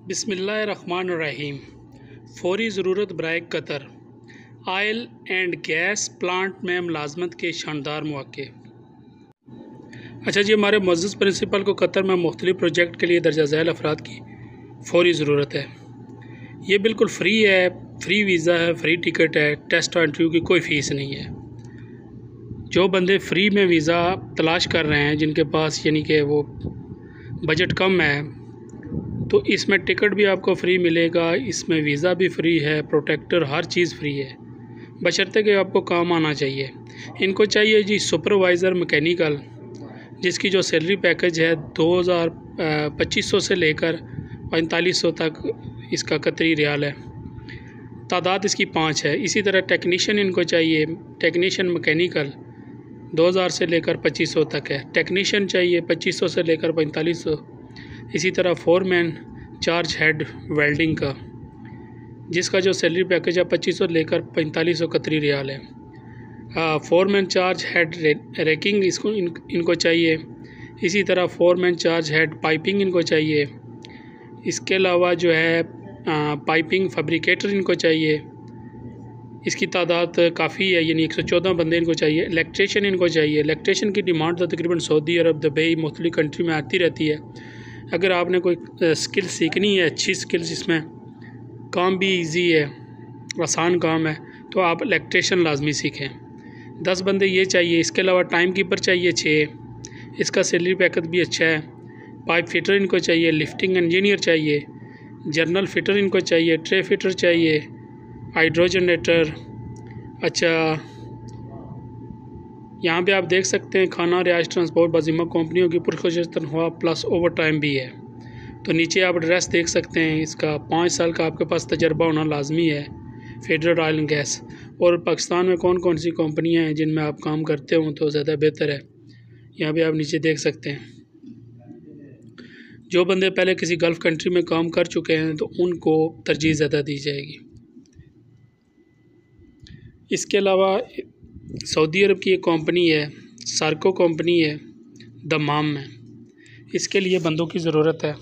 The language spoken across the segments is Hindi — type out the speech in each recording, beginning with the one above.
बिस्मिल्लाहिर्रहमानिर्रहीम। फ़ौरी ज़रूरत बराए Qatar. Oil and gas plant में मुलाजमत के शानदार मौक़े। अच्छा जी, हमारे मुअज़्ज़ज़ प्रिंसिपल को कतर में मुख्तलिफ़ प्रोजेक्ट के लिए दर्जा झैल अफराद की फ़ौरी ज़रूरत है। ये बिल्कुल फ्री है, फ्री वीज़ा है, फ्री टिकट है, टेस्ट और इंटरव्यू की कोई फ़ीस नहीं है। जो बंदे फ्री में वीज़ा तलाश कर रहे हैं, जिनके पास यानी कि वो बजट कम है, तो इसमें टिकट भी आपको फ्री मिलेगा, इसमें वीज़ा भी फ्री है, प्रोटेक्टर हर चीज़ फ्री है, बशर्ते कि आपको काम आना चाहिए। इनको चाहिए जी सुपरवाइज़र मैकेनिकल, जिसकी जो सैलरी पैकेज है 2500 से लेकर 4500 तक इसका कतरी रियाल है। तादाद इसकी 5 है। इसी तरह टेक्नीशियन इनको चाहिए, टेक्नीशियन मैकेनिकल 2000 से लेकर 2500 तक है। टेक्नीशियन चाहिए 2500 से लेकर 4500। इसी तरह फोरमैन चार्ज हेड वेल्डिंग का, जिसका जो सैलरी पैकेज है 2500 लेकर 4500 कतरी रियाल है। फोरमैन चार्ज हेड रेकिंग इनको चाहिए। इसी तरह फोरमैन चार्ज हेड पाइपिंग इनको चाहिए। इसके अलावा जो है पाइपिंग फैब्रिकेटर इनको चाहिए। इसकी तादाद काफ़ी है, यानी 114 बंदे इनको चाहिए। इलेक्ट्रीशियन इनको चाहिए। इलेक्ट्रीशियन की डिमांड तो तकरीबन सऊदी अरब, दुबई, मुख्तलिफ़ कंट्री में आती रहती है। अगर आपने कोई स्किल सीखनी है, अच्छी स्किल जिसमें काम भी इजी है, आसान काम है, तो आप इलेक्ट्रीशियन लाजमी सीखें। 10 बंदे ये चाहिए। इसके अलावा टाइम कीपर चाहिए 6। इसका सैलरी पैकेज भी अच्छा है। पाइप फिटर इनको चाहिए। लिफ्टिंग इंजीनियर चाहिए। जर्नल फिटर इनको चाहिए। ट्रे फिटर चाहिए। हाइड्रोजनेटर। अच्छा, यहाँ पे आप देख सकते हैं खाना रिहाइश ट्रांसपोर्ट बाजिमा कंपनियों की पुरखुश तनख्वाह प्लस ओवर टाइम भी है। तो नीचे आप एड्रेस देख सकते हैं। इसका 5 साल का आपके पास तजर्बा होना लाजमी है। Federal oil and gas. और पाकिस्तान में कौन कौन सी कंपनियाँ हैं जिनमें आप काम करते हों तो ज़्यादा बेहतर है। यहाँ पे आप नीचे देख सकते हैं। जो बंदे पहले किसी गल्फ़ कंट्री में काम कर चुके हैं तो उनको तरजीह ज़्यादा दी जाएगी। इसके अलावा सऊदी अरब की एक कंपनी है, सार्को कंपनी है दमाम में। इसके लिए बंदों की ज़रूरत है।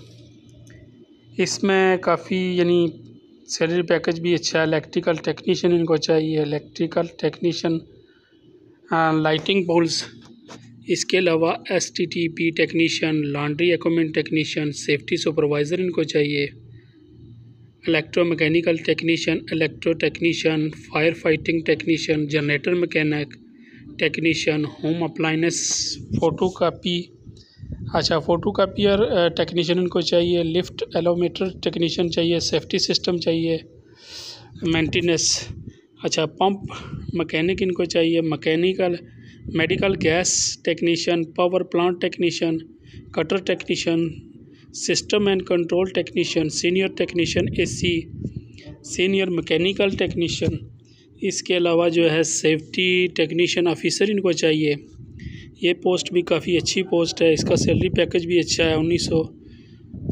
इसमें काफ़ी यानी सैलरी पैकेज भी अच्छा है। इलेक्ट्रिकल टेक्नीशियन इनको चाहिए। Electrical technician, lighting poles. इसके अलावा STTP technician, laundry equipment technician, safety supervisor इनको चाहिए। Electro mechanical technician, electro technician, fire fighting technician, generator mechanic technician, home appliances photo copy. अच्छा, फ़ोटो कापियर टेक्नीशियन इनको चाहिए। लिफ्ट एलोमीटर टेक्नीशियन चाहिए। सेफ्टी सिस्टम चाहिए। मेंटेनेंस। अच्छा, पंप मैकेनिक इनको चाहिए। Mechanical medical gas technician, power plant technician, cutter technician, system and control technician, senior technician AC, senior mechanical technician. इसके अलावा जो है सेफ्टी टेक्नीशियन ऑफिसर इनको चाहिए। ये पोस्ट भी काफ़ी अच्छी पोस्ट है। इसका सैलरी पैकेज भी अच्छा है। 1900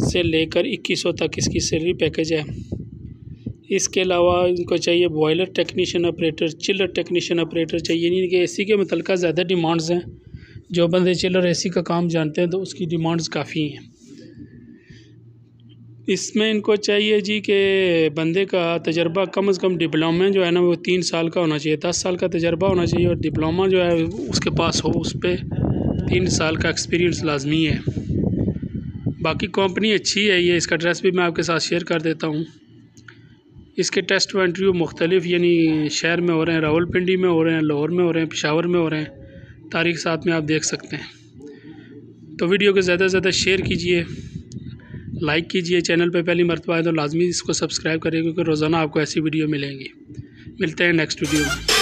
से लेकर 2100 तक इसकी सैलरी पैकेज है। इसके अलावा इनको चाहिए boiler technician operator, chiller technician operator चाहिए। यानी कि AC के मुतल्लिक़ ज़्यादा डिमांड्स हैं। जो बंदे चिलर AC का काम जानते हैं तो उसकी डिमांड्स काफ़ी हैं। इसमें इनको चाहिए जी कि बंदे का तजर्बा कम से कम डिप्लोमा जो है ना वो 3 साल का होना चाहिए। 10 साल का तजर्बा होना चाहिए और डिप्लोमा जो है उसके पास हो, उस पर 3 साल का एक्सपीरियंस लाजमी है। बाकी कंपनी अच्छी है। ये इसका एड्रेस भी मैं आपके साथ शेयर कर देता हूँ। इसके टेस्ट व इंटरव्यू मुख्तलिफ यानी शहर में हो रहे हैं। रावलपिंडी में हो रहे हैं, लाहौर में हो रहे हैं, पेशावर में हो रहे हैं। तारीख साथ में आप देख सकते हैं। तो वीडियो को ज़्यादा से ज़्यादा शेयर कीजिए, लाइक कीजिए। चैनल पे पहली मरतबा आए तो लाजमी इसको सब्सक्राइब करें, क्योंकि रोज़ाना आपको ऐसी वीडियो मिलेंगी। मिलते हैं नेक्स्ट वीडियो में।